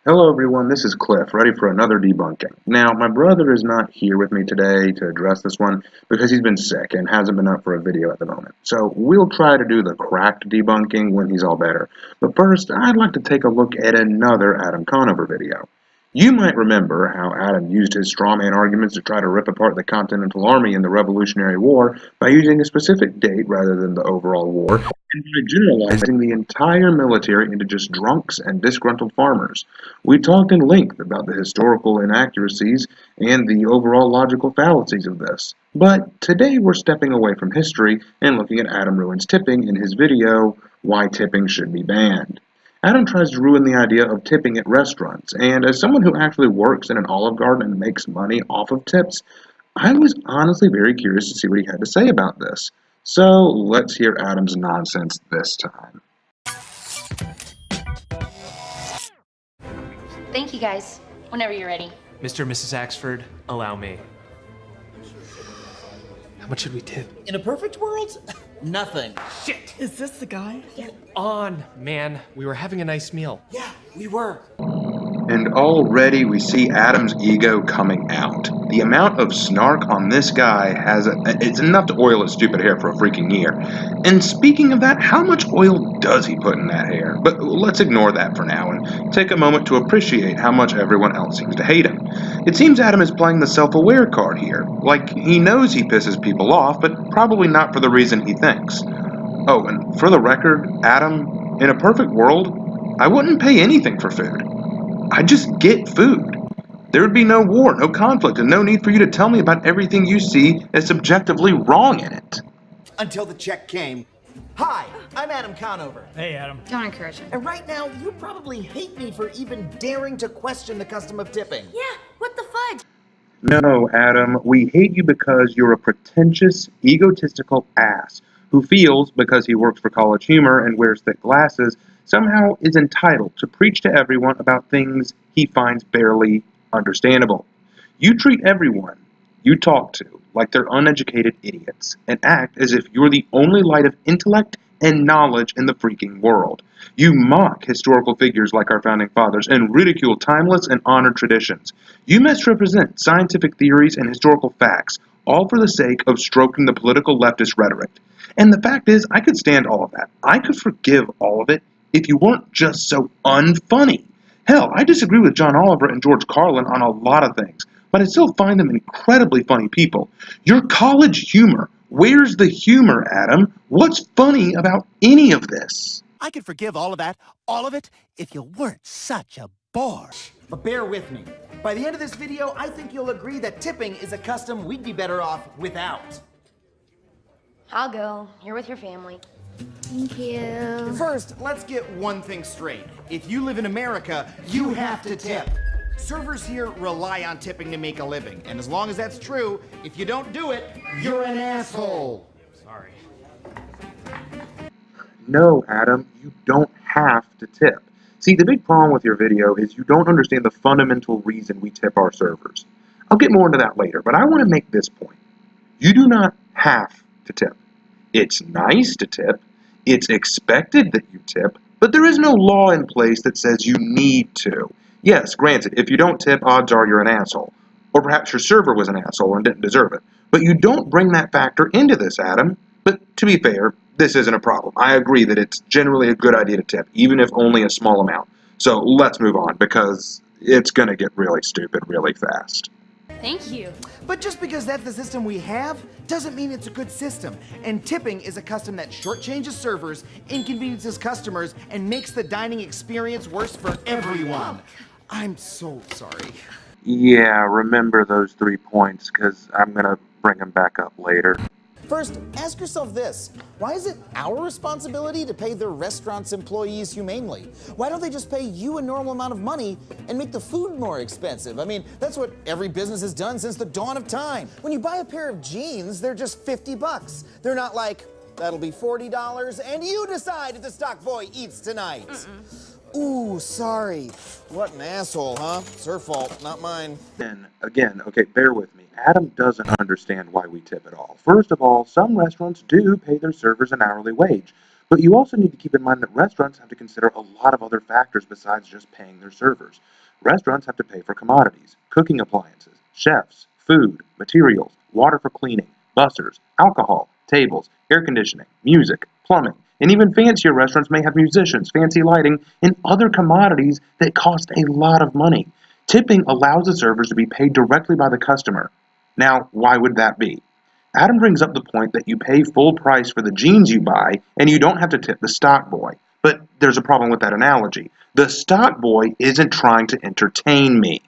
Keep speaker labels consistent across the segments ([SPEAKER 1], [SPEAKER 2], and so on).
[SPEAKER 1] Hello everyone, this is Cliff, ready for another debunking. Now, my brother is not here with me today to address this one because he's been sick and hasn't been up for a video at the moment. So we'll try to do the cracked debunking when he's all better. But first, I'd like to take a look at another Adam Conover video. You might remember how Adam used his strawman arguments to try to rip apart the Continental Army in the Revolutionary War by using a specific date rather than the overall war, and by generalizing the entire military into just drunks and disgruntled farmers. We talked in length about the historical inaccuracies and the overall logical fallacies of this. But today we're stepping away from history and looking at Adam ruins tipping in his video, Why Tipping Should Be Banned. Adam tries to ruin the idea of tipping at restaurants, and as someone who actually works in an Olive Garden and makes money off of tips, I was honestly very curious to see what he had to say about this. So let's hear Adam's nonsense this time.
[SPEAKER 2] Thank you guys, whenever you're ready.
[SPEAKER 3] Mr. and Mrs. Axford, allow me. How much should we tip?
[SPEAKER 4] In a perfect world, nothing.
[SPEAKER 3] Shit!
[SPEAKER 4] Is this the guy?
[SPEAKER 3] On, man. We were having a nice meal.
[SPEAKER 4] Yeah, we were.
[SPEAKER 1] And already we see Adam's ego coming out. The amount of snark on this guy it's enough to oil his stupid hair for a freaking year. And speaking of that, how much oil does he put in that hair? But let's ignore that for now and take a moment to appreciate how much everyone else seems to hate him. It seems Adam is playing the self-aware card here. Like, he knows he pisses people off, but probably not for the reason he thinks. Oh, and for the record, Adam, in a perfect world, I wouldn't pay anything for food. I'd just get food. There would be no war, no conflict, and no need for you to tell me about everything you see as subjectively wrong in it.
[SPEAKER 4] Until the check came. Hi, I'm Adam Conover.
[SPEAKER 5] Hey, Adam.
[SPEAKER 2] Don't encourage him.
[SPEAKER 4] And right now, you probably hate me for even daring to question the custom of tipping.
[SPEAKER 2] Yeah, what the fudge?
[SPEAKER 1] No, Adam, we hate you because you're a pretentious, egotistical ass who feels, because he works for College Humor and wears thick glasses, somehow is entitled to preach to everyone about things he finds barely understandable. You treat everyone you talk to like they're uneducated idiots and act as if you're the only light of intellect and knowledge in the freaking world. You mock historical figures like our founding fathers and ridicule timeless and honored traditions. You misrepresent scientific theories and historical facts, all for the sake of stroking the political leftist rhetoric. And the fact is, I could stand all of that. I could forgive all of it if you weren't just so unfunny. Hell, I disagree with John Oliver and George Carlin on a lot of things, but I still find them incredibly funny people. Your College Humor. Where's the humor, Adam? What's funny about any of this?
[SPEAKER 6] I could forgive all of it, if you weren't such a bore.
[SPEAKER 4] But bear with me. By the end of this video, I think you'll agree that tipping is a custom we'd be better off without.
[SPEAKER 2] I'll go. You're with your family. Thank you.
[SPEAKER 4] First, let's get one thing straight. If you live in America, you have to tip. Servers here rely on tipping to make a living, and as long as that's true, if you don't do it, you're an asshole.
[SPEAKER 3] Sorry.
[SPEAKER 1] No, Adam, you don't have to tip. See, the big problem with your video is you don't understand the fundamental reason we tip our servers. I'll get more into that later, but I want to make this point. You do not have to tip. It's nice to tip. It's expected that you tip, but there is no law in place that says you need to. Yes, granted, if you don't tip, odds are you're an asshole. Or perhaps your server was an asshole and didn't deserve it. But you don't bring that factor into this, Adam. But to be fair, this isn't a problem. I agree that it's generally a good idea to tip, even if only a small amount. So let's move on, because it's going to get really stupid really fast.
[SPEAKER 2] Thank you.
[SPEAKER 4] But just because that's the system we have, doesn't mean it's a good system. And tipping is a custom that shortchanges servers, inconveniences customers, and makes the dining experience worse for everyone. I'm so sorry.
[SPEAKER 1] Yeah, remember those 3 points, because I'm going to bring them back up later.
[SPEAKER 7] First, ask yourself this. Why is it our responsibility to pay the restaurant's employees humanely? Why don't they just pay you a normal amount of money and make the food more expensive? I mean, that's what every business has done since the dawn of time. When you buy a pair of jeans, they're just 50 bucks. They're not like, that'll be $40 and you decide if the stock boy eats tonight. Ooh, sorry. What an asshole, huh? It's her fault, not mine.
[SPEAKER 1] And again, okay, bear with me. Adam doesn't understand why we tip at all. First of all, some restaurants do pay their servers an hourly wage. But you also need to keep in mind that restaurants have to consider a lot of other factors besides just paying their servers. Restaurants have to pay for commodities, cooking appliances, chefs, food, materials, water for cleaning, bussers, alcohol, tables, air conditioning, music, plumbing, and even fancier restaurants may have musicians, fancy lighting, and other commodities that cost a lot of money. Tipping allows the servers to be paid directly by the customer. Now, why would that be? Adam brings up the point that you pay full price for the jeans you buy, and you don't have to tip the stock boy. But there's a problem with that analogy. The stock boy isn't trying to entertain me.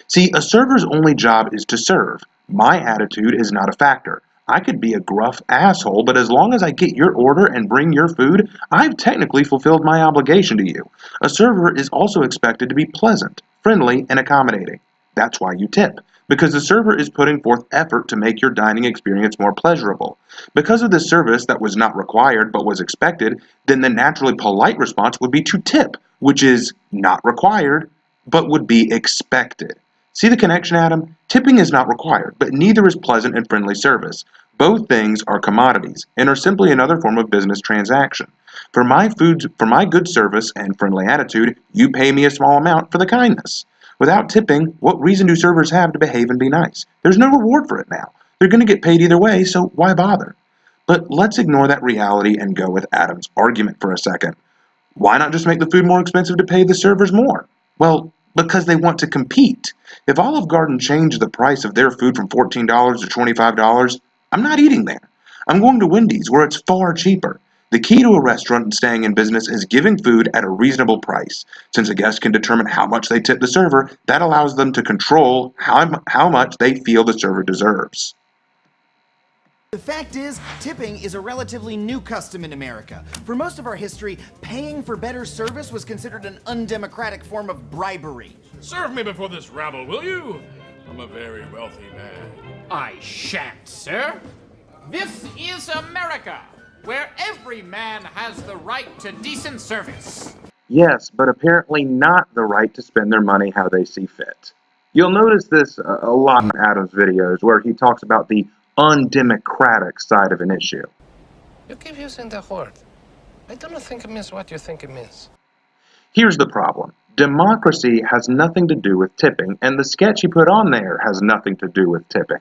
[SPEAKER 1] See, a server's only job is to serve. My attitude is not a factor. I could be a gruff asshole, but as long as I get your order and bring your food, I've technically fulfilled my obligation to you. A server is also expected to be pleasant, friendly, and accommodating. That's why you tip, because the server is putting forth effort to make your dining experience more pleasurable. Because of this service that was not required but was expected, then the naturally polite response would be to tip, which is not required but would be expected. See the connection, Adam? Tipping is not required, but neither is pleasant and friendly service. Both things are commodities and are simply another form of business transaction. For my good service and friendly attitude, you pay me a small amount for the kindness. Without tipping, what reason do servers have to behave and be nice? There's no reward for it now. They're going to get paid either way, so why bother? But let's ignore that reality and go with Adam's argument for a second. Why not just make the food more expensive to pay the servers more? Well, because they want to compete. If Olive Garden changed the price of their food from $14 to $25, I'm not eating there. I'm going to Wendy's where it's far cheaper. The key to a restaurant and staying in business is giving food at a reasonable price. Since a guest can determine how much they tip the server, that allows them to control how much they feel the server deserves.
[SPEAKER 4] The fact is, tipping is a relatively new custom in America. For most of our history, paying for better service was considered an undemocratic form of bribery.
[SPEAKER 5] Serve me before this rabble, will you? I'm a very wealthy man.
[SPEAKER 8] I shan't, sir. This is America, where every man has the right to decent service.
[SPEAKER 1] Yes, but apparently not the right to spend their money how they see fit. You'll notice this a lot in Adam's videos where he talks about the undemocratic side of an issue.
[SPEAKER 9] You keep using the word. I don't think it means what you think it means.
[SPEAKER 1] Here's the problem. Democracy has nothing to do with tipping, and the sketch he put on there has nothing to do with tipping.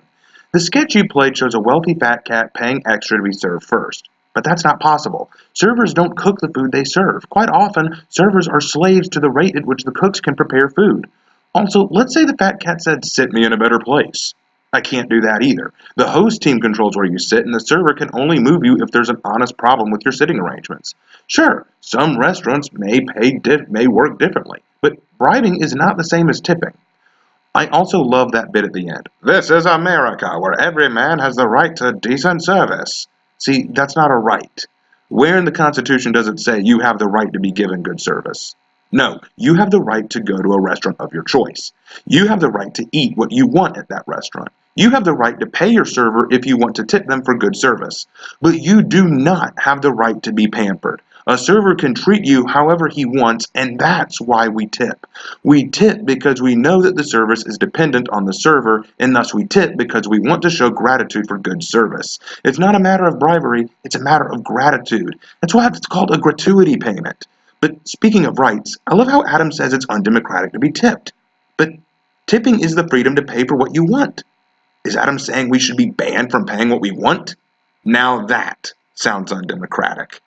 [SPEAKER 1] The sketch you played shows a wealthy fat cat paying extra to be served first. But that's not possible. Servers don't cook the food they serve. Quite often, servers are slaves to the rate at which the cooks can prepare food. Also, let's say the fat cat said, "Sit me in a better place." I can't do that either. The host team controls where you sit, and the server can only move you if there's an honest problem with your sitting arrangements. Sure, some restaurants may work differently, but bribing is not the same as tipping. I also love that bit at the end. This is America, where every man has the right to decent service. See, that's not a right. Where in the Constitution does it say you have the right to be given good service? No, you have the right to go to a restaurant of your choice. You have the right to eat what you want at that restaurant. You have the right to pay your server if you want to tip them for good service. But you do not have the right to be pampered. A server can treat you however he wants, and that's why we tip. We tip because we know that the service is dependent on the server, and thus we tip because we want to show gratitude for good service. It's not a matter of bribery, it's a matter of gratitude. That's why it's called a gratuity payment. But speaking of rights, I love how Adam says it's undemocratic to be tipped. But tipping is the freedom to pay for what you want. Is Adam saying we should be banned from paying what we want? Now that sounds undemocratic.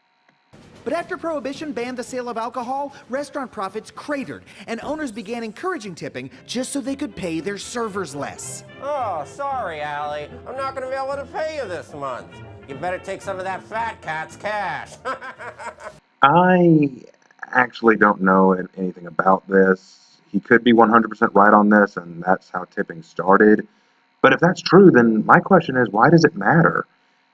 [SPEAKER 4] But after Prohibition banned the sale of alcohol, restaurant profits cratered, and owners began encouraging tipping just so they could pay their servers less.
[SPEAKER 10] Oh, sorry, Allie. I'm not going to be able to pay you this month. You better take some of that fat cat's cash.
[SPEAKER 1] I actually don't know anything about this. He could be 100% right on this, and that's how tipping started. But if that's true, then my question is, why does it matter?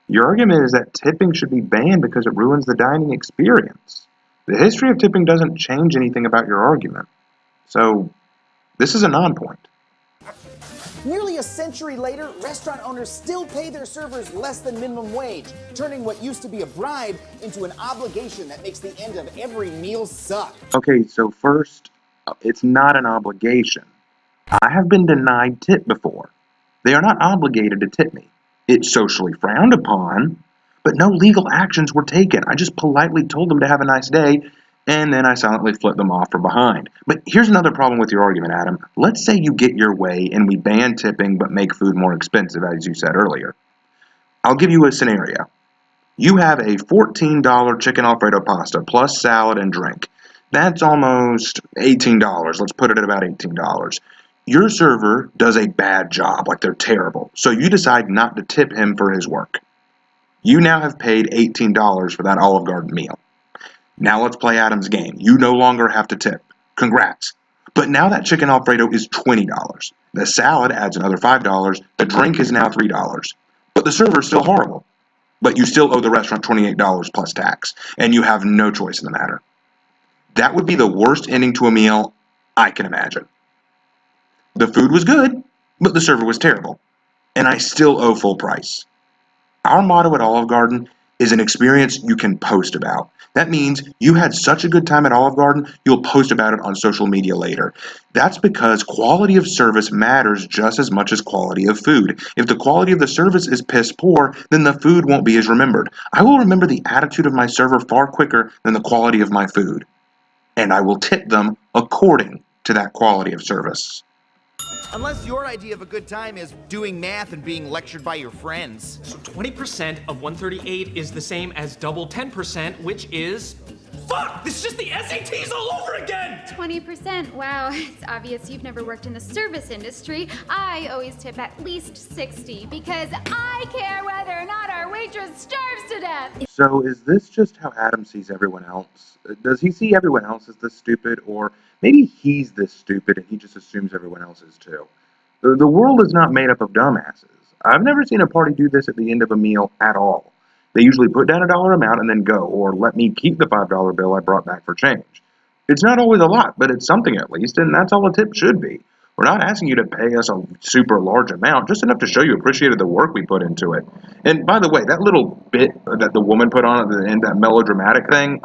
[SPEAKER 1] Your argument is that tipping should be banned because it ruins the dining experience. The history of tipping doesn't change anything about your argument. So, this is a non-point.
[SPEAKER 7] Nearly a century later, restaurant owners still pay their servers less than minimum wage, turning what used to be a bribe into an obligation that makes the end of every meal suck.
[SPEAKER 1] Okay, so first, it's not an obligation. I have been denied tip before. They are not obligated to tip me. It's socially frowned upon, but no legal actions were taken. I just politely told them to have a nice day, and then I silently flipped them off from behind. But here's another problem with your argument, Adam. Let's say you get your way and we ban tipping but make food more expensive, as you said earlier. I'll give you a scenario. You have a $14 chicken Alfredo pasta plus salad and drink. That's almost $18. Let's put it at about $18. Your server does a bad job, like they're terrible, so you decide not to tip him for his work. You now have paid $18 for that Olive Garden meal. Now let's play Adam's game. You no longer have to tip. Congrats. But now that chicken Alfredo is $20. The salad adds another $5. The drink is now $3. But the server is still horrible. But you still owe the restaurant $28 plus tax, and you have no choice in the matter. That would be the worst ending to a meal I can imagine. The food was good, but the server was terrible, and I still owe full price. Our motto at Olive Garden is an experience you can post about. That means you had such a good time at Olive Garden, you'll post about it on social media later. That's because quality of service matters just as much as quality of food. If the quality of the service is piss poor, then the food won't be as remembered. I will remember the attitude of my server far quicker than the quality of my food. And I will tip them according to that quality of service.
[SPEAKER 4] Unless your idea of a good time is doing math and being lectured by your friends.
[SPEAKER 3] So 20% of 138 is the same as double 10%, which is... Fuck! This is just the SATs all over again!
[SPEAKER 11] 20%? Wow, it's obvious you've never worked in the service industry. I always tip at least 60 because I care whether or not our waitress starves to death.
[SPEAKER 1] So is this just how Adam sees everyone else? Does he see everyone else as this stupid, or maybe he's this stupid and he just assumes everyone else is too? The world is not made up of dumbasses. I've never seen a party do this at the end of a meal at all. They usually put down a dollar amount and then go, or let me keep the $5 bill I brought back for change. It's not always a lot, but it's something at least, and that's all a tip should be. We're not asking you to pay us a super large amount, just enough to show you appreciated the work we put into it. And by the way, that little bit that the woman put on at the end, that melodramatic thing,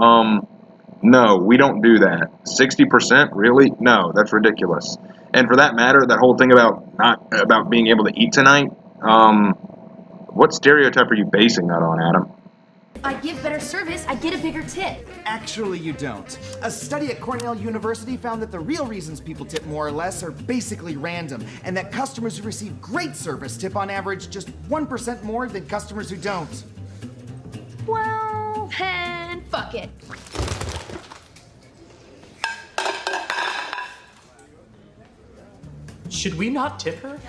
[SPEAKER 1] no, we don't do that. 60%? Really? No, that's ridiculous. And for that matter, that whole thing about being able to eat tonight, what stereotype are you basing that on, Adam?
[SPEAKER 2] I give better service, I get a bigger tip.
[SPEAKER 4] Actually, you don't. A study at Cornell University found that the real reasons people tip more or less are basically random, and that customers who receive great service tip on average just 1% more than customers who don't.
[SPEAKER 2] Well, then fuck it.
[SPEAKER 3] Should we not tip her?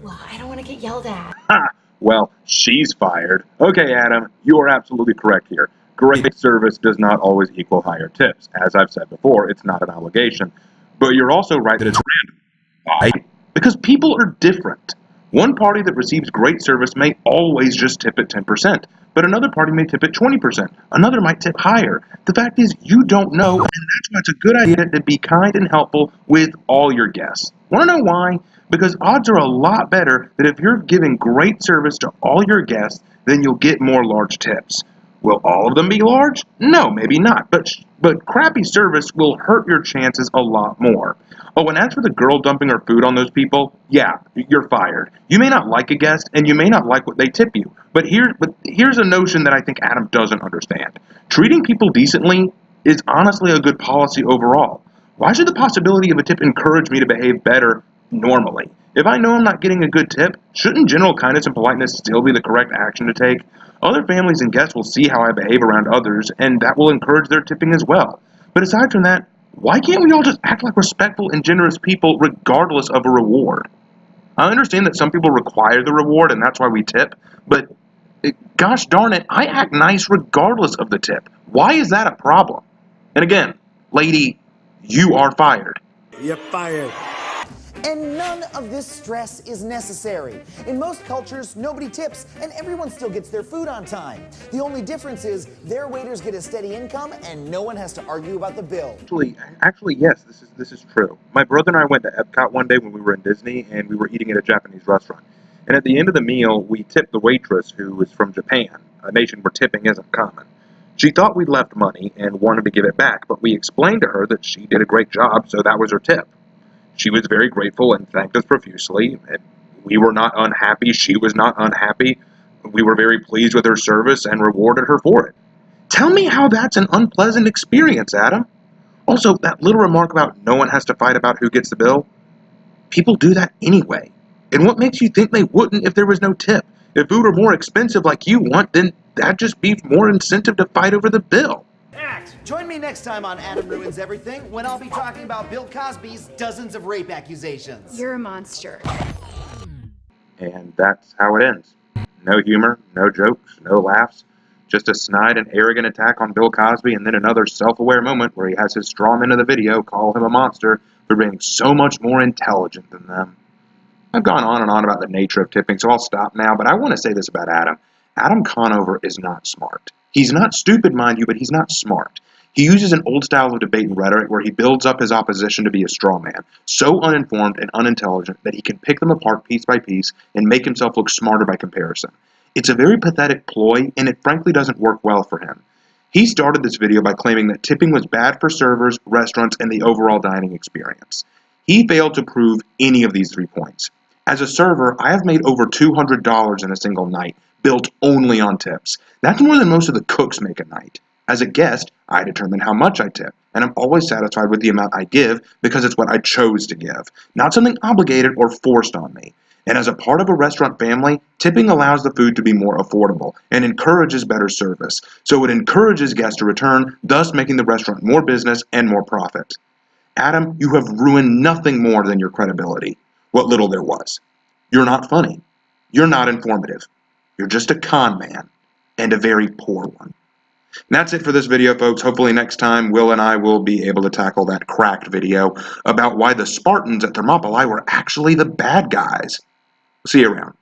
[SPEAKER 2] Well, I don't want to get yelled at.
[SPEAKER 1] Ha! Well, she's fired. Okay, Adam, you are absolutely correct here. Great service does not always equal higher tips. As I've said before, it's not an obligation. But you're also right that it's random. Why? Because people are different. One party that receives great service may always just tip at 10%, but another party may tip at 20%. Another might tip higher. The fact is, you don't know, and that's why it's a good idea to be kind and helpful with all your guests. Want to know why? Because odds are a lot better that if you're giving great service to all your guests, then you'll get more large tips. Will all of them be large? No, maybe not, but crappy service will hurt your chances a lot more. Oh, and as for the girl dumping her food on those people, yeah, you're fired. You may not like a guest, and you may not like what they tip you, but here's a notion that I think Adam doesn't understand. Treating people decently is honestly a good policy overall. Why should the possibility of a tip encourage me to behave better normally? If I know I'm not getting a good tip, shouldn't general kindness and politeness still be the correct action to take? Other families and guests will see how I behave around others, and that will encourage their tipping as well. But aside from that, why can't we all just act like respectful and generous people regardless of a reward? I understand that some people require the reward, and that's why we tip, but gosh darn it, I act nice regardless of the tip. Why is that a problem? And again, lady, you are fired.
[SPEAKER 6] You're fired.
[SPEAKER 7] And none of this stress is necessary. In most cultures, nobody tips, and everyone still gets their food on time. The only difference is their waiters get a steady income, and no one has to argue about the bill.
[SPEAKER 1] Actually, yes, this is true. My brother and I went to Epcot one day when we were in Disney, and we were eating at a Japanese restaurant. And at the end of the meal, we tipped the waitress, who was from Japan, a nation where tipping isn't common. She thought we'd left money and wanted to give it back, but we explained to her that she did a great job, so that was her tip. She was very grateful and thanked us profusely, and we were not unhappy. She was not unhappy. we were very pleased with her service and rewarded her for it. Tell me how that's an unpleasant experience, Adam. Also, that little remark about no one has to fight about who gets the bill, people do that anyway. And what makes you think they wouldn't if there was no tip? If food were more expensive like you want, then that'd just be more incentive to fight over the bill.
[SPEAKER 4] Join me next time on Adam Ruins Everything, when I'll be talking about Bill Cosby's dozens of rape accusations.
[SPEAKER 11] You're a monster.
[SPEAKER 1] And that's how it ends. No humor, no jokes, no laughs. Just a snide and arrogant attack on Bill Cosby, and then another self-aware moment where he has his straw man of the video call him a monster for being so much more intelligent than them. I've gone on and on about the nature of tipping, so I'll stop now, but I want to say this about Adam. Adam Conover is not smart. He's not stupid, mind you, but he's not smart. He uses an old style of debate and rhetoric where he builds up his opposition to be a straw man, so uninformed and unintelligent that he can pick them apart piece by piece and make himself look smarter by comparison. It's a very pathetic ploy, and it frankly doesn't work well for him. He started this video by claiming that tipping was bad for servers, restaurants, and the overall dining experience. He failed to prove any of these 3 points. As a server, I have made over $200 in a single night, built only on tips. That's more than most of the cooks make a night. As a guest, I determine how much I tip, and I'm always satisfied with the amount I give because it's what I chose to give, not something obligated or forced on me. And as a part of a restaurant family, tipping allows the food to be more affordable and encourages better service. So it encourages guests to return, thus making the restaurant more business and more profit. Adam, you have ruined nothing more than your credibility, what little there was. You're not funny. You're not informative. You're just a con man, and a very poor one. And that's it for this video, folks. Hopefully next time, Will and I will be able to tackle that cracked video about why the Spartans at Thermopylae were actually the bad guys. See you around.